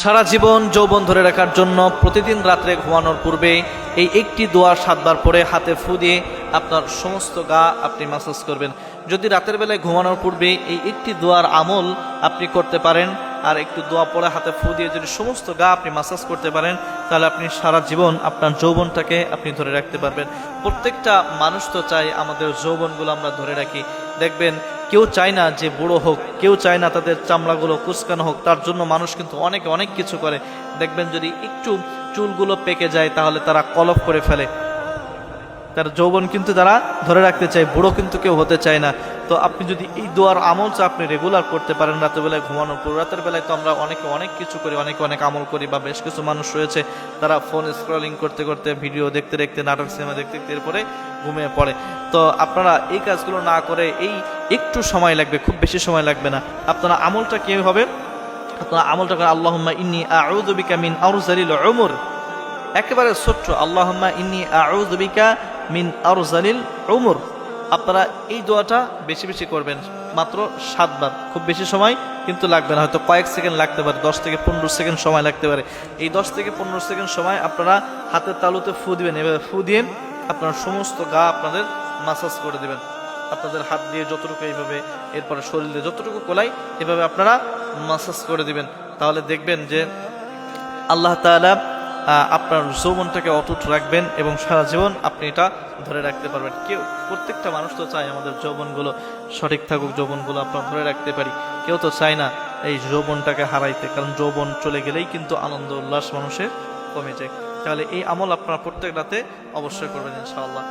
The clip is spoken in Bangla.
সারা জীবন যৌবন ধরে রাখার জন্য প্রতিদিন রাত্রে ঘুমানোর পূর্বে এই একটি দোয়া 7 বার পরে হাতে ফু দিয়ে আপনার সমস্ত গা আপনি মাসাজ করবেন। যদি রাতের বেলায় ঘুমানোর পূর্বে এই একটি দোয়ার আমল আপনি করতে পারেন আর একটু দোয়া পরে হাতে ফু দিয়ে যদি সমস্ত গা আপনি মাসাজ করতে পারেন, তাহলে আপনি সারা জীবন আপনার যৌবনটাকে আপনি ধরে রাখতে পারবেন। প্রত্যেকটা মানুষ তো চায় আমাদের যৌবনগুলো আমরা ধরে রাখি। দেখবেন কেউ চায় না যে বুড়ো হোক, কেউ চায় না তাদের চামড়াগুলো কুচকানো হোক। তার জন্য মানুষ কিন্তু অনেক কিছু করে। দেখবেন যদি একটু চুলগুলো পেকে যায় তাহলে তারা কলপ করে ফেলে। তার যৌবন কিন্তু তারা ধরে রাখতে চায়, বুড়ো কিন্তু কেউ হতে চায় না। তো আপনি যদি এই দোয়ার আমলটা আপনি রেগুলার করতে পারেন রাতের বেলায় ঘুমানোর পর। রাতের বেলায় তো আমরা অনেক কিছু করি, অনেক আমল করি, বা বেশ কিছু মানুষ রয়েছে তারা ফোন স্ক্রলিং করতে করতে, ভিডিও দেখতে দেখতে, নাটক সিনেমা দেখতে দেখতে এরপরে ঘুমিয়ে পড়ে। তো আপনারা এই কাজগুলো না করে এই একটু সময় লাগবে, খুব বেশি সময় লাগবে না। আপনারা আমলটা কি হবে, আপনারা আমলটা করে আল্লাহুম্মা ইন্নী আউযু বিকা মিন আরযালিল উমর, একেবারে ছোট্ট আল্লাহুম্মা ইন্নী আউযু বিকা মিন আরযালিল উমর। আপনারা এই দোয়াটা বেশি বেশি করবেন, মাত্র 7 বার, খুব বেশি সময় কিন্তু লাগবে না, হয়তো কয়েক সেকেন্ড লাগতে পারে, 10 থেকে 15 সেকেন্ড সময় লাগতে পারে। এই 10 থেকে 15 সেকেন্ড সময় আপনারা হাতের তালুতে ফু দিবেন। এভাবে ফু দিয়ে আপনার সমস্ত গা আপনাদের মাসাজ করে দিবেন। আপনাদের হাত দিয়ে যতটুকু এইভাবে, এরপরে শরীর দিয়ে যতটুকু কোলাই এভাবে আপনারা মাসাজ করে দিবেন। তাহলে দেখবেন যে আল্লাহ তাআলা আপনার যৌবনটাকে অটুট রাখবেন এবং সারা জীবন আপনি এটা ধরে রাখতে পারবেন। প্রত্যেকটা মানুষ তো চায় আমাদের যৌবনগুলো সঠিক থাকুক, যৌবনগুলো আপনার ধরে রাখতে পারি। কেউ তো চায় না এই যৌবনটাকে হারাইতে, কারণ যৌবন চলে গেলেই কিন্তু আনন্দ উল্লাস মানুষের কমে যায়। তাহলে এই আমল আপনারা প্রত্যেক রাতে অবশ্যই করবেন ইনশাআল্লাহ।